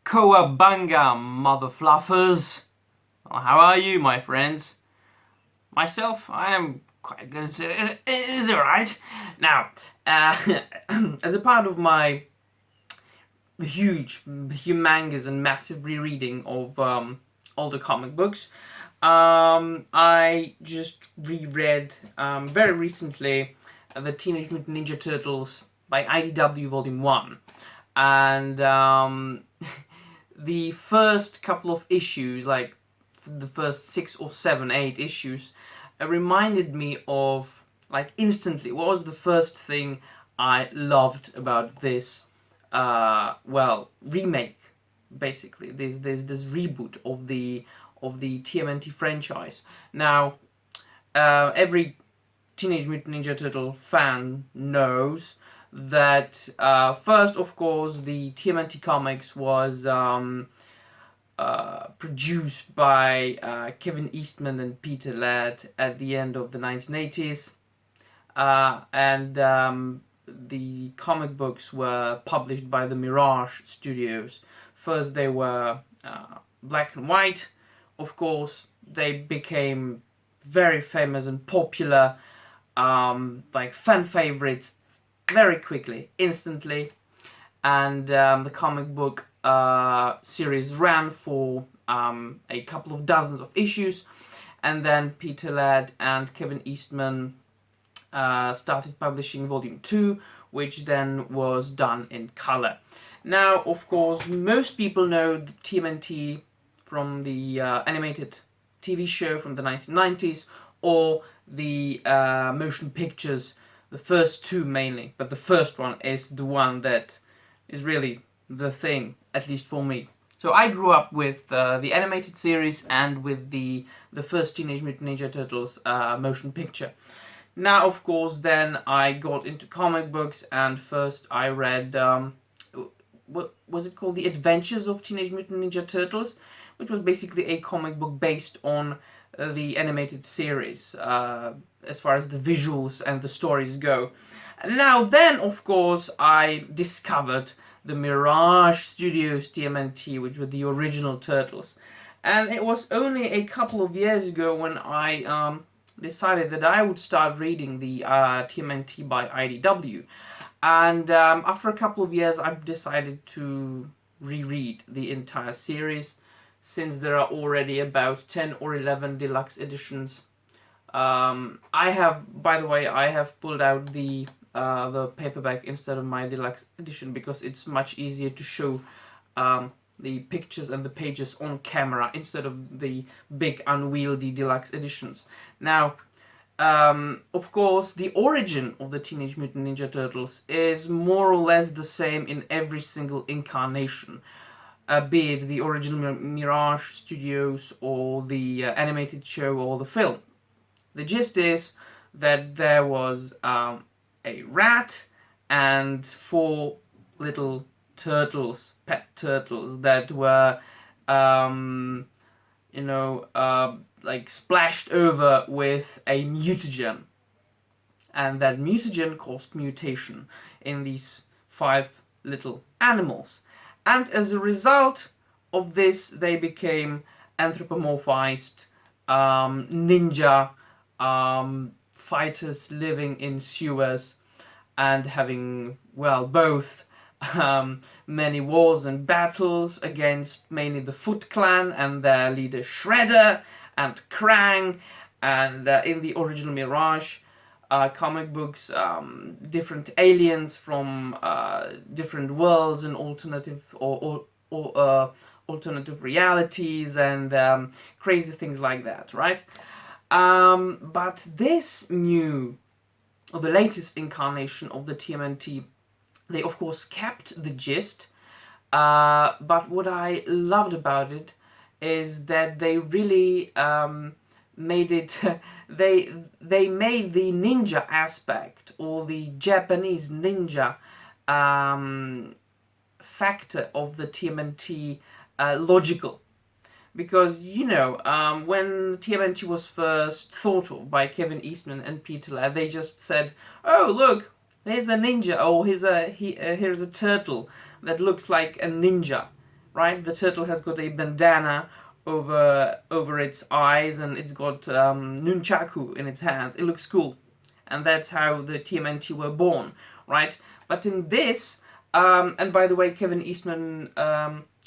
Cowabunga, mother fluffers! Well, how are you, my friends? Myself, I am quite good. Is it right? Now, as a part of my huge, humongous, and massive rereading of older comic books, I just reread very recently the Teenage Mutant Ninja Turtles by IDW Volume 1. And the first couple of issues, like the first 6 or 7, 8 issues, reminded me of, like, instantly, what was the first thing I loved about this, remake, basically, this reboot of the TMNT franchise. Now, every Teenage Mutant Ninja Turtle fan knows that first, of course, the TMNT comics was produced by Kevin Eastman and Peter Laird at the end of the 1980s, and the comic books were published by the Mirage Studios. First they were black and white. Of course, they became very famous and popular, like fan favorites, very quickly, instantly, and the comic book series ran for a couple of dozens of issues, and then Peter Laird and Kevin Eastman started publishing Volume 2, which then was done in color. Now, of course, most people know the TMNT from the animated TV show from the 1990s, or the motion pictures, the first two mainly, but the first one is the one that is really the thing, at least for me. So I grew up with the animated series and with the first Teenage Mutant Ninja Turtles motion picture. Now, of course, then I got into comic books, and first I read, what was it called? The Adventures of Teenage Mutant Ninja Turtles, which was basically a comic book based on the animated series, as far as the visuals and the stories go. And now then, of course, I discovered the Mirage Studios TMNT, which were the original Turtles. And it was only a couple of years ago when I decided that I would start reading the TMNT by IDW. And after a couple of years, I've decided to reread the entire series, since there are already about 10 or 11 deluxe editions. I have, by the way, I have pulled out the paperback instead of my deluxe edition, because it's much easier to show the pictures and the pages on camera instead of the big unwieldy deluxe editions. Now, of course, the origin of the Teenage Mutant Ninja Turtles is more or less the same in every single incarnation, be it the original Mirage Studios or the animated show or the film. The gist is that there was a rat and 4 little turtles, pet turtles, that were, like splashed over with a mutagen. And that mutagen caused mutation in these 5 little animals. And as a result of this, they became anthropomorphized ninja fighters living in sewers and having, well, both many wars and battles against mainly the Foot Clan and their leader Shredder and Krang. And in the original Mirage comic books, different aliens from different worlds and alternative alternative realities and crazy things like that, right? But this new, or the latest incarnation of the TMNT, they of course kept the gist, but what I loved about it is that they really made it, they made the ninja aspect, or the Japanese ninja factor of the TMNT logical. Because, when TMNT was first thought of by Kevin Eastman and Peter Laird, they just said, oh, look, there's a ninja, or here's a turtle that looks like a ninja. right? The turtle has got a bandana over its eyes, and it's got nunchaku in its hands. It looks cool, and that's how the TMNT were born, right? But in this, and by the way, Kevin Eastman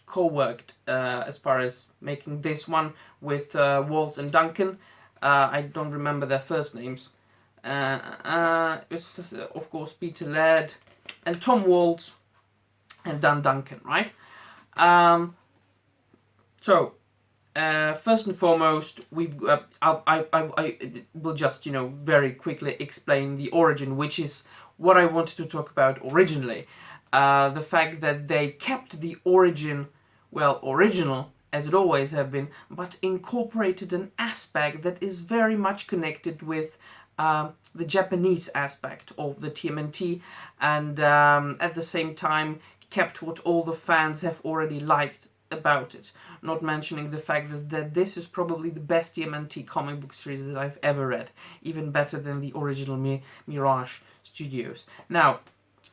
co-worked as far as making this one with Waltz and Duncan. I don't remember their first names. It's of course Peter Laird and Tom Waltz and Dan Duncan, right? Um, so first and foremost, I will just very quickly explain the origin, which is what I wanted to talk about originally. The fact that they kept the origin, well, original as it always have been, but incorporated an aspect that is very much connected with the Japanese aspect of the TMNT, and at the same time kept what all the fans have already liked about it. Not mentioning the fact that this is probably the best TMNT comic book series that I've ever read, even better than the original Mirage Studios. Now,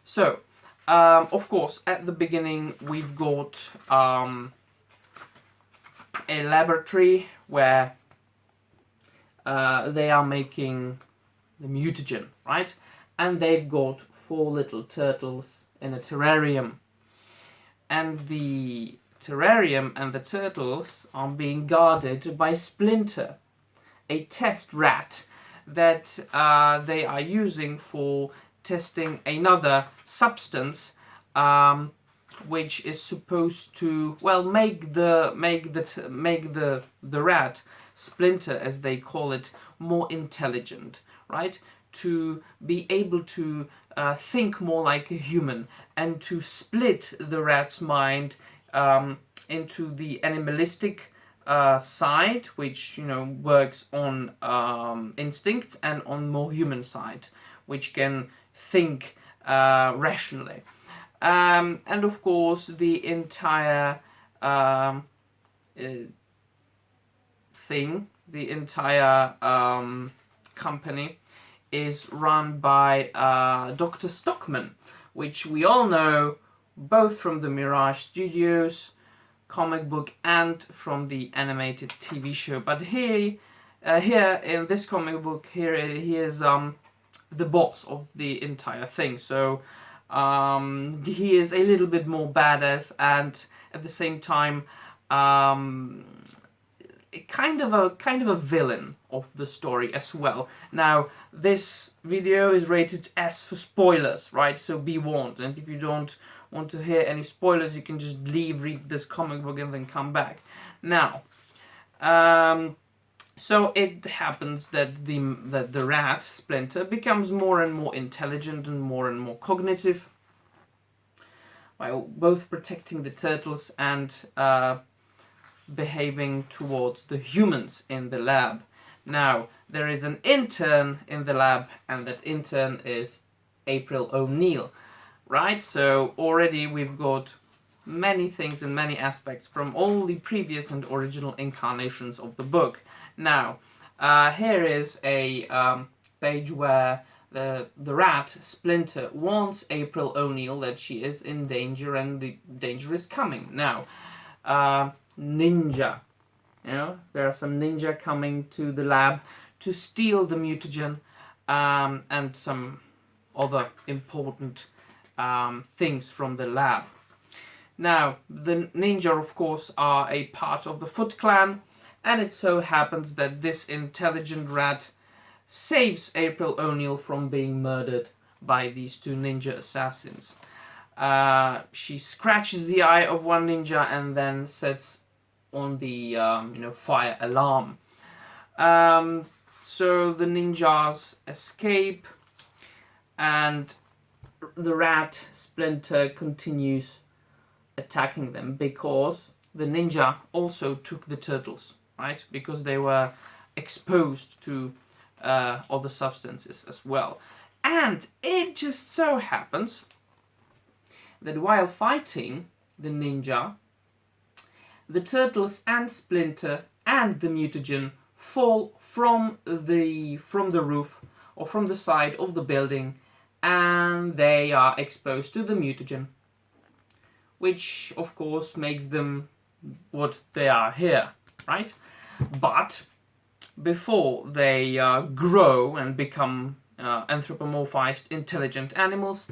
so of course, at the beginning we've got a laboratory where they are making the mutagen, right? And they've got 4 little turtles in a terrarium. And the terrarium and the turtles are being guarded by Splinter, a test rat that they are using for testing another substance, which is supposed to, well, make the rat, Splinter as they call it, more intelligent, right? To be able to think more like a human, and to split the rat's mind into the animalistic side, which works on instincts, and on more human side, which can think rationally. And of course, the entire thing, the entire company is run by Dr. Stockman, which we all know both from the Mirage Studios comic book and from the animated TV show. But here in this comic book, he is the boss of the entire thing. So he is a little bit more badass, and at the same time kind of a villain of the story as well. Now, this video is rated S for spoilers, right? So be warned. And if you don't want to hear any spoilers, you can just leave, read this comic book, and then come back. Now, so it happens that the rat Splinter becomes more and more intelligent and more cognitive, while both protecting the turtles and behaving towards the humans in the lab. Now, there is an intern in the lab, and that intern is April O'Neil, right? So already we've got many things and many aspects from all the previous and original incarnations of the book. Now, here is a page where the rat, Splinter, warns April O'Neil that she is in danger and the danger is coming. Now, ninja. There are some ninja coming to the lab to steal the mutagen, and some other important things from the lab. Now, the ninja, of course, are a part of the Foot Clan, and it so happens that this intelligent rat saves April O'Neil from being murdered by these 2 ninja assassins. She scratches the eye of one ninja and then sets on the fire alarm. So the ninjas escape, and the rat Splinter continues attacking them because the ninja also took the turtles, right? Because they were exposed to other substances as well. And it just so happens that while fighting the ninja, the turtles and Splinter and the mutagen fall from the roof or from the side of the building, and they are exposed to the mutagen, which of course makes them what they are here, right? But before they grow and become anthropomorphized intelligent animals,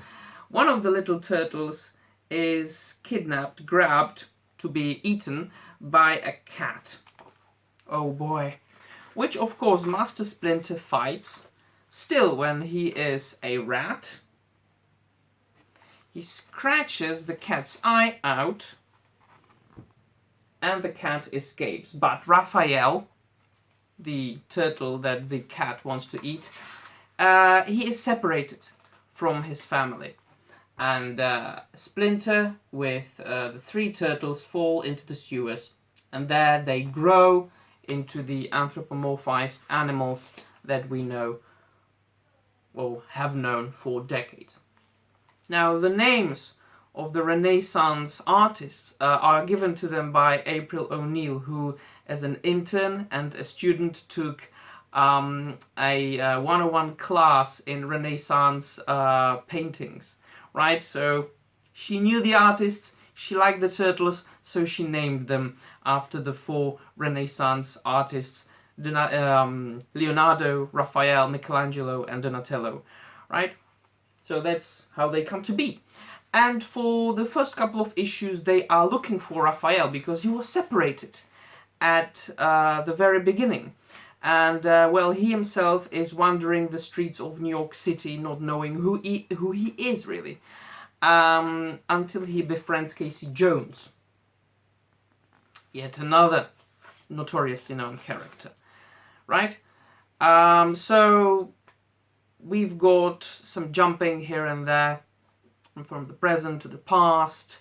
one of the little turtles is kidnapped, grabbed to be eaten by a cat. Oh boy. Which of course Master Splinter fights. Still, when he is a rat, he scratches the cat's eye out and the cat escapes. But Raphael, the turtle that the cat wants to eat, he is separated from his family. And Splinter with the three turtles fall into the sewers. And there they grow into the anthropomorphized animals that we know or have known for decades. Now, the names of the Renaissance artists are given to them by April O'Neil, who, as an intern and a student, took a 101 class in Renaissance paintings, right? So she knew the artists, she liked the turtles, so she named them after the four Renaissance artists, Leonardo, Raphael, Michelangelo, and Donatello, right? So that's how they come to be. And for the first couple of issues, they are looking for Raphael because he was separated at the very beginning. And, well, he himself is wandering the streets of New York City, not knowing who he is, really, until he befriends Casey Jones. Yet another notoriously known character, right? So we've got some jumping here and there from the present to the past,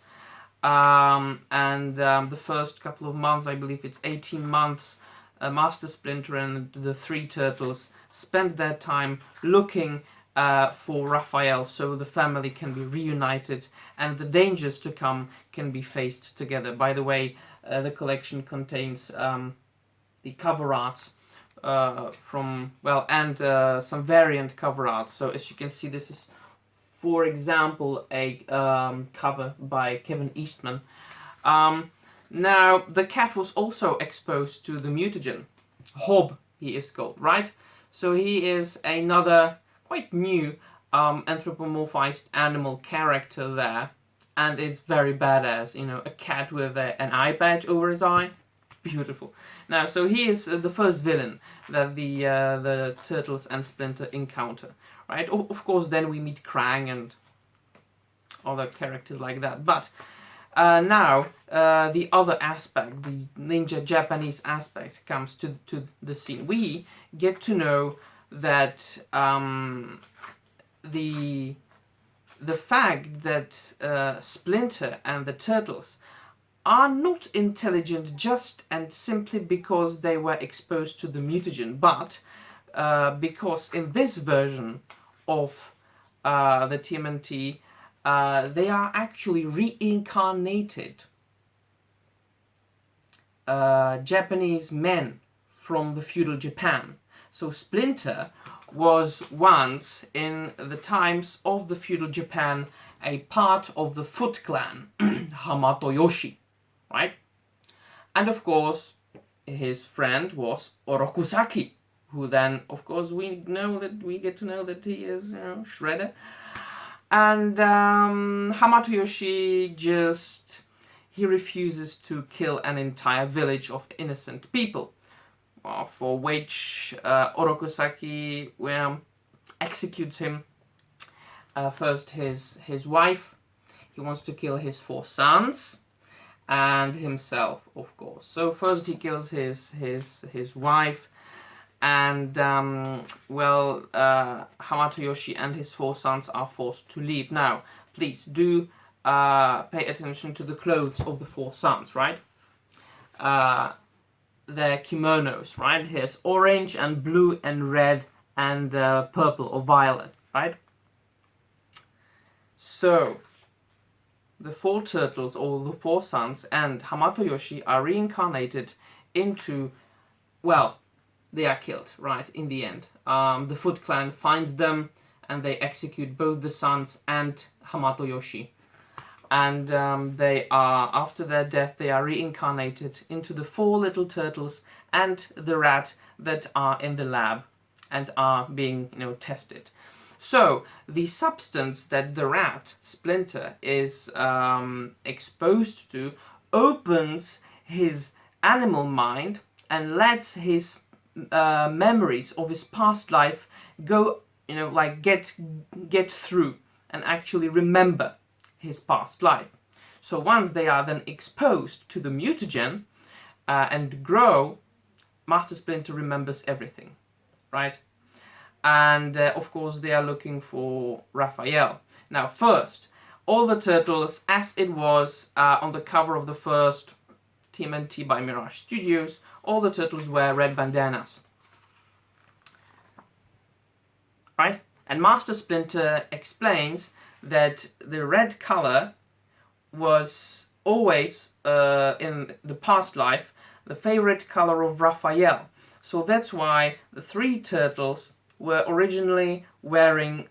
and the first couple of months, I believe it's 18 months, Master Splinter and the three turtles spend their time looking for Raphael so the family can be reunited and the dangers to come can be faced together. By the way, the collection contains the cover art from, well, and some variant cover art. So as you can see, this is, for example, a cover by Kevin Eastman. Now, the cat was also exposed to the mutagen. Hob, he is called, right? So he is another quite new anthropomorphized animal character there. And it's very badass, you know, a cat with an eye patch over his eye. Beautiful. Now, so he is the first villain that the Turtles and Splinter encounter, right? Of course, then we meet Krang and other characters like that. But now, the other aspect, the ninja Japanese aspect, comes to the scene. We get to know that the fact that Splinter and the Turtles are not intelligent just and simply because they were exposed to the mutagen, but because in this version of the TMNT, they are actually reincarnated Japanese men from the feudal Japan. So Splinter was once, in the times of the feudal Japan, a part of the Foot Clan, Hamatoyoshi, right? And of course, his friend was Orokusaki, who then, of course, we get to know that he is, you know, Shredder. And Hamatoyoshi he refuses to kill an entire village of innocent people, for which Orokusaki executes him. First his wife, he wants to kill his 4 sons, and himself, of course. So first he kills his wife, and Hamatoyoshi and his 4 sons are forced to leave. Now, please do pay attention to the clothes of the 4 sons, right? Their kimonos, right? Here's orange and blue and red and purple or violet, right? So the 4 turtles, or the 4 sons, and Hamatoyoshi are reincarnated into, well, they are killed, right, in the end. The Foot Clan finds them, and they execute both the sons and Hamatoyoshi. and they are, after their death, they are reincarnated into the 4 little turtles and the rat that are in the lab and are being, tested. So the substance that the rat Splinter is exposed to opens his animal mind and lets his memories of his past life go, like get through and actually remember his past life. So once they are then exposed to the mutagen and grow, Master Splinter remembers everything, right? And of course they are looking for Raphael. Now first, all the turtles, as it was on the cover of the first TMNT by Mirage Studios, all the turtles wear red bandanas, right? And Master Splinter explains that the red color was always, in the past life, the favorite color of Raphael. So that's why the 3 turtles were originally wearing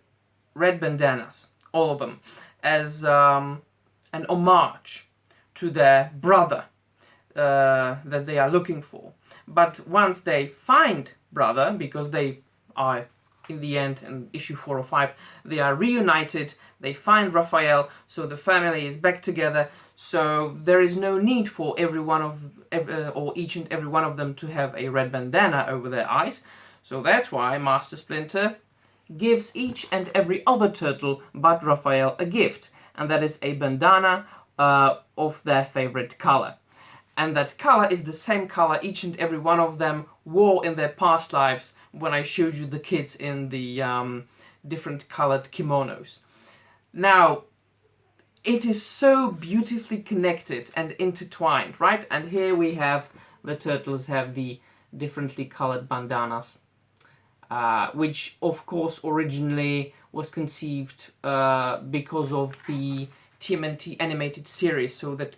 red bandanas, all of them, as an homage to their brother that they are looking for. But once they find brother, because they are, in the end, in issue 4 or 5, they are reunited, they find Raphael, so the family is back together, so there is no need for each and every one of them to have a red bandana over their eyes. So that's why Master Splinter gives each and every other turtle but Raphael a gift, and that is a bandana of their favorite color. And that color is the same color each and every one of them wore in their past lives when I showed you the kids in the different colored kimonos. Now, it is so beautifully connected and intertwined, right? And here we have the turtles have the differently colored bandanas, which of course originally was conceived because of the TMNT animated series, so that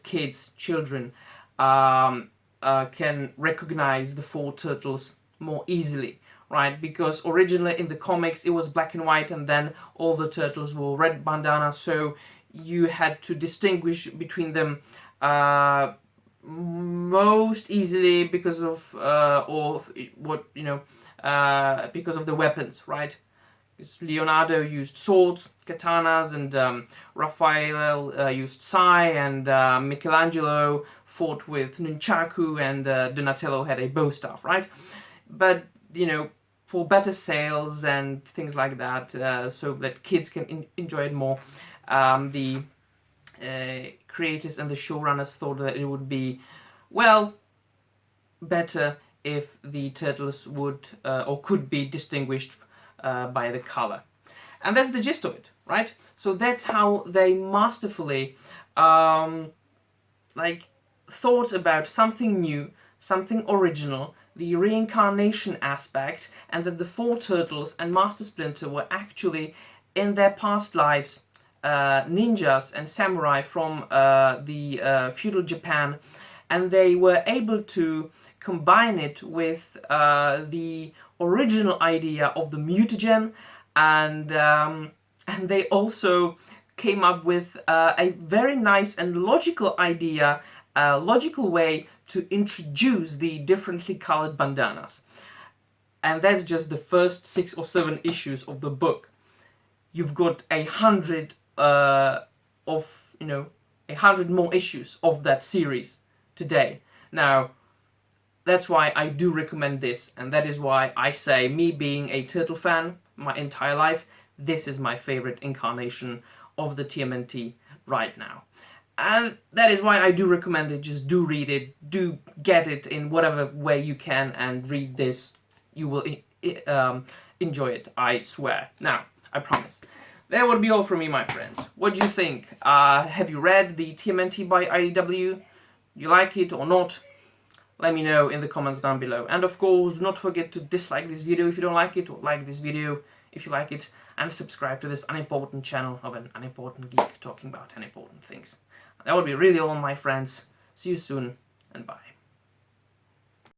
children can recognize the 4 turtles more easily, right? Because originally in the comics it was black and white, and then all the turtles wore red bandanas, so you had to distinguish between them most easily because of because of the weapons, right? Leonardo used swords, katanas, and Raphael used sai, and Michelangelo fought with nunchaku, and Donatello had a bow staff, right? But, for better sales and things like that, so that kids can enjoy it more, the creators and the showrunners thought that it would be, well, better if the turtles would or could be distinguished by the color. And that's the gist of it, right? So that's how they masterfully thought about something new, something original, the reincarnation aspect, and that the 4 turtles and Master Splinter were actually, in their past lives, ninjas and samurai from the feudal Japan, and they were able to combine it with the original idea of the mutagen, and they also came up with a very nice and logical idea, logical way to introduce the differently colored bandanas. And that's just the first 6 or 7 issues of the book. You've got 100 100 more issues of that series today. Now, that's why I do recommend this, and that is why I say, me being a turtle fan my entire life, this is my favorite incarnation of the TMNT right now. And that is why I do recommend it. Just do read it, do get it in whatever way you can, and read this. You will enjoy it, I swear. Now, I promise. That would be all from me, my friends. What do you think? Have you read the TMNT by IDW? You like it or not? Let me know in the comments down below. And of course, do not forget to dislike this video if you don't like it, or like this video if you like it, and subscribe to this unimportant channel of an unimportant geek talking about unimportant things. That would be really all, my friends. See you soon, and bye.